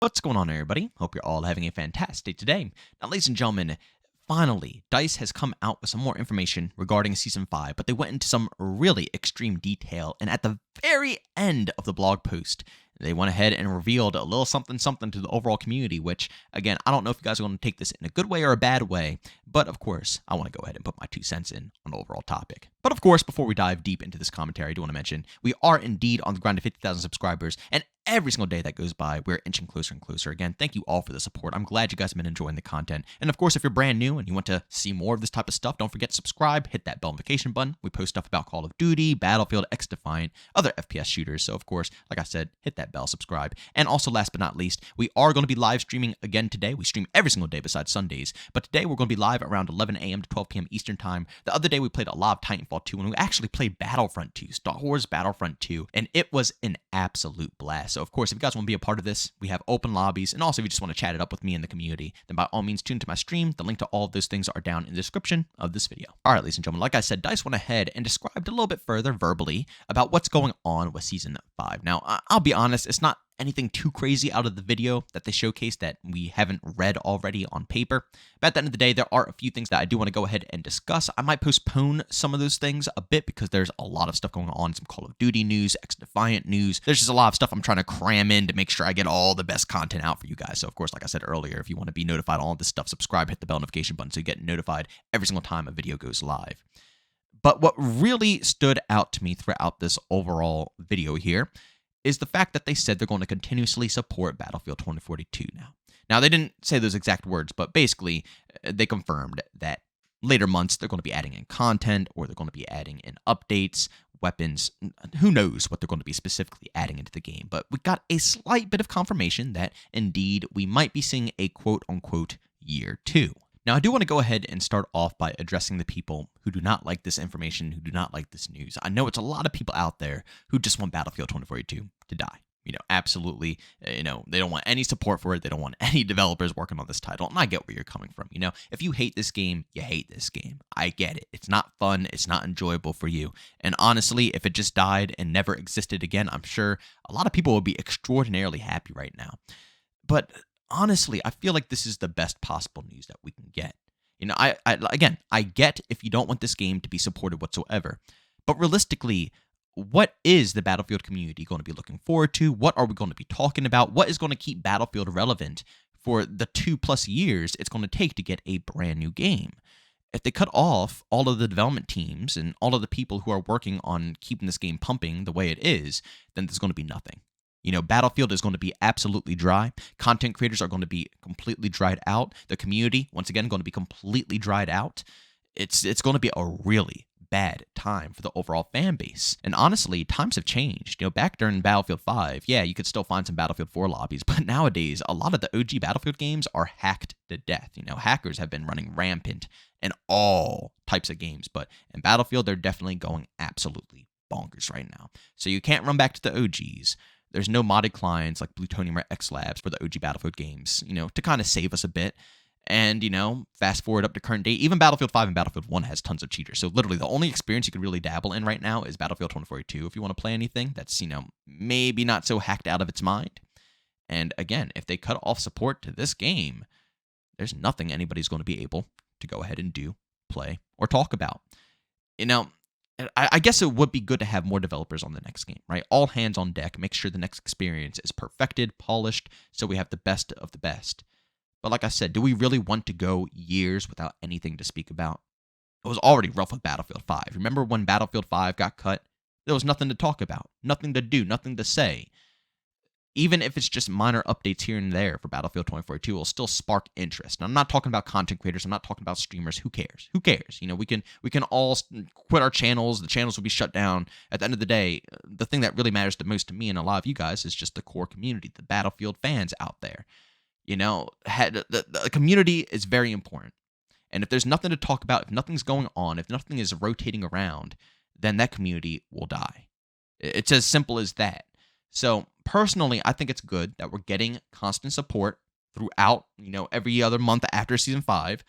What's going on, everybody? Hope you're all having a fantastic day. Now, ladies and gentlemen, finally, DICE has come out with some more information regarding Season 5, but they went into some really extreme detail, and at the very end of the blog post, they went ahead and revealed a little something to the overall community, which, again, I don't know if you guys are going to take this in a good way or a bad way, but of course, I want to go ahead and put my 2 cents in on the overall topic. But of course, before we dive deep into this commentary, I do want to mention, we are indeed on the grind to 50,000 subscribers, and every single day that goes by, we're inching closer and closer. Again, thank you all for the support. I'm glad you guys have been enjoying the content. And of course, if you're brand new and you want to see more of this type of stuff, don't forget to subscribe, hit that bell notification button. We post stuff about Call of Duty, Battlefield, X-Defiant, other FPS shooters. So of course, like I said, hit that bell, subscribe. And also, last but not least, we are going to be live streaming again today. We stream every single day besides Sundays. But today we're going to be live around 11 a.m. to 12 p.m. Eastern Time. The other day we played a lot of Titanfall 2, and we actually played Battlefront 2, Star Wars Battlefront 2, and it was an absolute blast. So of course, if you guys want to be a part of this, we have open lobbies, and also if you just want to chat it up with me in the community, then by all means tune into my stream. The link to all of those things are down in the description of this video. All right, ladies and gentlemen, like I said, DICE went ahead and described a little bit further verbally about what's going on with Season 5. Now, I'll be honest, it's not anything too crazy out of the video that they showcased that we haven't read already on paper. But at the end of the day, there are a few things that I do want to go ahead and discuss. I might postpone some of those things a bit because there's a lot of stuff going on, some Call of Duty news, X-Defiant news. There's just a lot of stuff I'm trying to cram in to make sure I get all the best content out for you guys. So of course, like I said earlier, if you want to be notified on all this stuff, subscribe, hit the bell notification button so you get notified every single time a video goes live. But what really stood out to me throughout this overall video here is the fact that they said they're going to continuously support Battlefield 2042 now. Now, they didn't say those exact words, but basically, they confirmed that later months, they're going to be adding in content, or they're going to be adding in updates, weapons. Who knows what they're going to be specifically adding into the game, but we got a slight bit of confirmation that, indeed, we might be seeing a quote-unquote year 2. Now, I do want to go ahead and start off by addressing the people who do not like this information, who do not like this news. I know it's a lot of people out there who just want Battlefield 2042 to die. Absolutely, they don't want any support for it. They don't want any developers working on this title, and I get where you're coming from. If you hate this game, you hate this game. I get it. It's not fun. It's not enjoyable for you. And honestly, if it just died and never existed again, I'm sure a lot of people would be extraordinarily happy right now. But honestly, I feel like this is the best possible news that we can get. I get if you don't want this game to be supported whatsoever, but realistically, what is the Battlefield community going to be looking forward to? What are we going to be talking about? What is going to keep Battlefield relevant for the 2+ years it's going to take to get a brand new game? If they cut off all of the development teams and all of the people who are working on keeping this game pumping the way it is, then there's going to be nothing. Battlefield is going to be absolutely dry. Content creators are going to be completely dried out. The community, once again, going to be completely dried out. It's going to be a really bad time for the overall fan base. And honestly, times have changed. Back during Battlefield 5, yeah, you could still find some Battlefield 4 lobbies, but nowadays, a lot of the OG Battlefield games are hacked to death. Hackers have been running rampant in all types of games, but in Battlefield, they're definitely going absolutely bonkers right now. So you can't run back to the OGs. There's no modded clients like Plutonium or X Labs for the OG Battlefield games, to kind of save us a bit. And, fast forward up to current day, even Battlefield 5 and Battlefield 1 has tons of cheaters. So literally the only experience you could really dabble in right now is Battlefield 2042 if you want to play anything that's, maybe not so hacked out of its mind. And again, if they cut off support to this game, there's nothing anybody's going to be able to go ahead and do, play, or talk about. I guess it would be good to have more developers on the next game, right? All hands on deck, make sure the next experience is perfected, polished, so we have the best of the best. But like I said, do we really want to go years without anything to speak about? It was already rough with Battlefield 5. Remember when Battlefield 5 got cut? There was nothing to talk about, nothing to do, nothing to say. Even if it's just minor updates here and there for Battlefield 2042, it will still spark interest. Now, I'm not talking about content creators. I'm not talking about streamers. Who cares? Who cares? We can all quit our channels. The channels will be shut down. At the end of the day, the thing that really matters the most to me and a lot of you guys is just the core community, the Battlefield fans out there. The community is very important. And if there's nothing to talk about, if nothing's going on, if nothing is rotating around, then that community will die. It's as simple as that. So personally, I think it's good that we're getting constant support throughout, every other month after Season 5,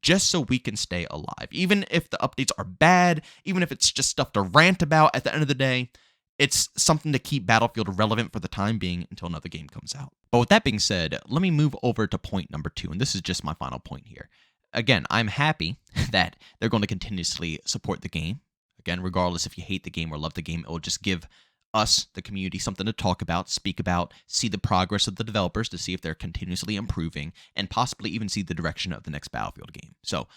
just so we can stay alive. Even if the updates are bad, even if it's just stuff to rant about, at the end of the day, it's something to keep Battlefield relevant for the time being until another game comes out. But with that being said, let me move over to point number 2, and this is just my final point here. Again, I'm happy that they're going to continuously support the game. Again, regardless if you hate the game or love the game, it will just give us, the community, something to talk about, speak about, see the progress of the developers to see if they're continuously improving, and possibly even see the direction of the next Battlefield game. So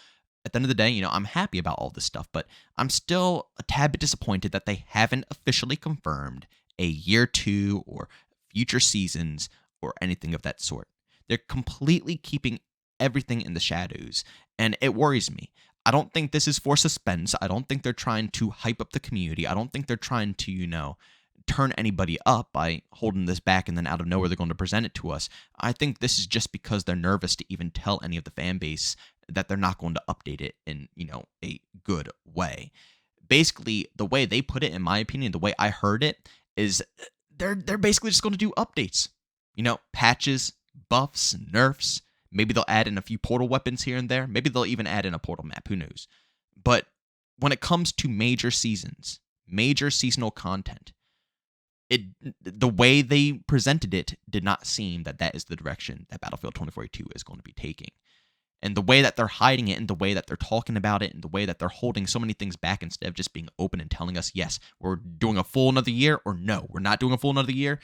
at the end of the day, I'm happy about all this stuff, but I'm still a tad bit disappointed that they haven't officially confirmed a year 2 or future seasons or anything of that sort. They're completely keeping everything in the shadows, and it worries me. I don't think this is for suspense. I don't think they're trying to hype up the community. I don't think they're trying to, turn anybody up by holding this back and then out of nowhere they're going to present it to us. I think this is just because they're nervous to even tell any of the fan base that they're not going to update it in, a good way. Basically, the way they put it, in my opinion, the way I heard it, is they're basically just going to do updates. Patches, buffs, nerfs. Maybe they'll add in a few portal weapons here and there. Maybe they'll even add in a portal map. Who knows? But when it comes to major seasons, major seasonal content, the way they presented it did not seem that is the direction that Battlefield 2042 is going to be taking. And the way that they're hiding it, and the way that they're talking about it, and the way that they're holding so many things back instead of just being open and telling us, yes, we're doing a full another year, or no, we're not doing a full another year.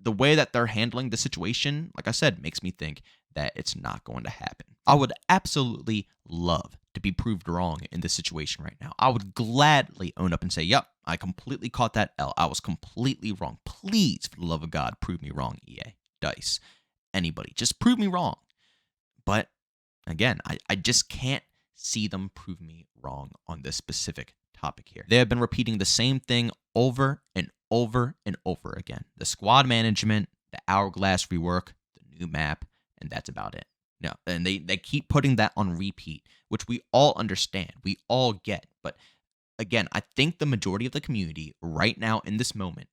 The way that they're handling the situation, like I said, makes me think that it's not going to happen. I would absolutely love to be proved wrong in this situation right now. I would gladly own up and say, yep, I completely caught that L. I was completely wrong. Please, for the love of God, prove me wrong, EA, DICE, anybody. Just prove me wrong. But again, I just can't see them prove me wrong on this specific topic here. They have been repeating the same thing over and over and over again. The squad management, the Hourglass rework, the new map, and that's about it. No, and they keep putting that on repeat, which we all understand, we all get. But again, I think the majority of the community right now in this moment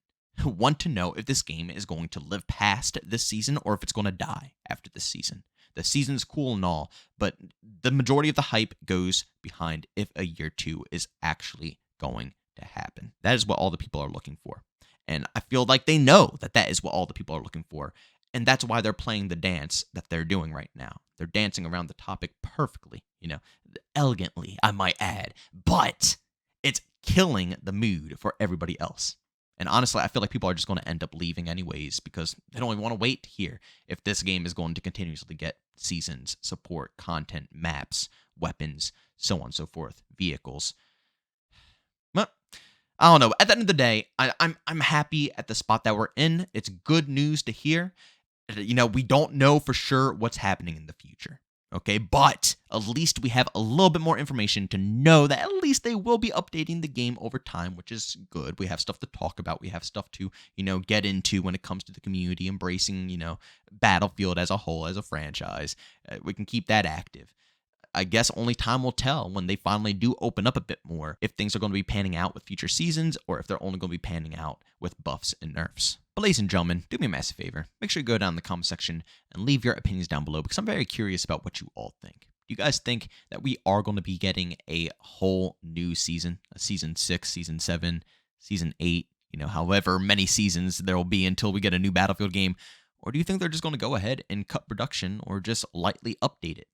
want to know if this game is going to live past this season or if it's going to die after this season. The season's cool and all, but the majority of the hype goes behind if a year 2 is actually going to happen. That is what all the people are looking for. And I feel like they know that is what all the people are looking for. And that's why they're playing the dance that they're doing right now. They're dancing around the topic perfectly, elegantly, I might add. But it's killing the mood for everybody else. And honestly, I feel like people are just going to end up leaving anyways because they don't even want to wait to hear if this game is going to continuously get seasons, support, content, maps, weapons, so on and so forth, vehicles. But I don't know. At the end of the day, I'm happy at the spot that we're in. It's good news to hear. We don't know for sure what's happening in the future. Okay, but at least we have a little bit more information to know that at least they will be updating the game over time, which is good. We have stuff to talk about. We have stuff to, get into when it comes to the community, embracing, Battlefield as a whole, as a franchise. We can keep that active. I guess only time will tell when they finally do open up a bit more if things are going to be panning out with future seasons or if they're only going to be panning out with buffs and nerfs. But ladies and gentlemen, do me a massive favor. Make sure you go down in the comment section and leave your opinions down below because I'm very curious about what you all think. Do you guys think that we are going to be getting a whole new season, a season 6, season 7, season 8, however many seasons there will be until we get a new Battlefield game? Or do you think they're just going to go ahead and cut production or just lightly update it?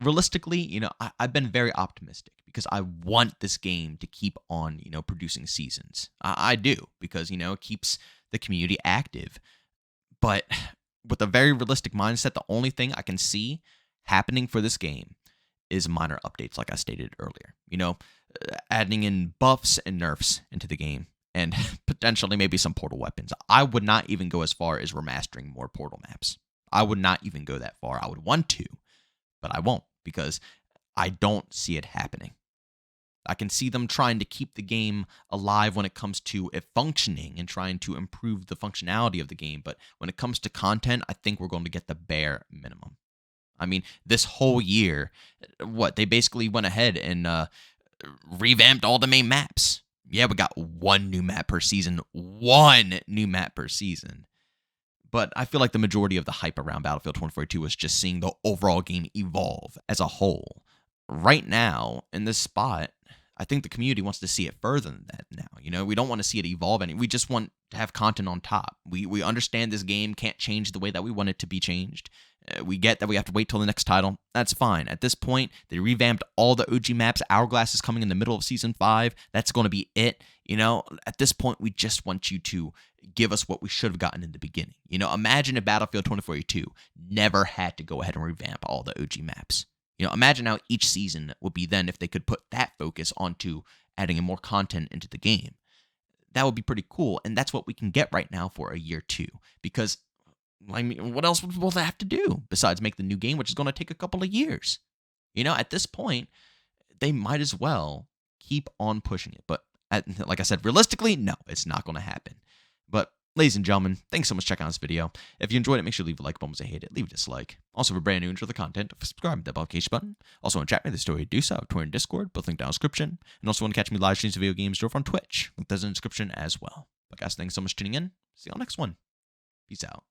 Realistically, I've been very optimistic because I want this game to keep on, producing seasons. I do because, it keeps the community active. But with a very realistic mindset, the only thing I can see happening for this game is minor updates, like I stated earlier. Adding in buffs and nerfs into the game and potentially maybe some portal weapons. I would not even go as far as remastering more portal maps. I would not even go that far. I would want to, but I won't because I don't see it happening. I can see them trying to keep the game alive when it comes to it functioning and trying to improve the functionality of the game. But when it comes to content, I think we're going to get the bare minimum. I mean, this whole year, they basically went ahead and revamped all the main maps. Yeah, we got one new map per season. But I feel like the majority of the hype around Battlefield 2042 is just seeing the overall game evolve as a whole. Right now, in this spot, I think the community wants to see it further than that now. We don't want to see it evolve we just want to have content on top. We understand this game can't change the way that we want it to be changed. We get that we have to wait till the next title. That's fine. At this point, they revamped all the OG maps. Hourglass is coming in the middle of Season 5. That's going to be it. At this point, we just want you to give us what we should have gotten in the beginning. Imagine if Battlefield 2042 never had to go ahead and revamp all the OG maps. Imagine how each season would be then if they could put that focus onto adding more content into the game. That would be pretty cool, and that's what we can get right now for a year 2. Because, what else would we have to do besides make the new game, which is going to take a couple of years? At this point, they might as well keep on pushing it. But, like I said, realistically, no, it's not going to happen. But, ladies and gentlemen, thanks so much for checking out this video. If you enjoyed it, make sure to leave a like button. If you hate it, leave a dislike. Also, if you're brand new and enjoy the content, subscribe to the notification button. Also, want to chat me the story, do so. Twitter and Discord, both linked down in the description. And also, want to catch me live streams of video games over on Twitch. Link does in the description as well. But guys, thanks so much for tuning in. See you on the next one. Peace out.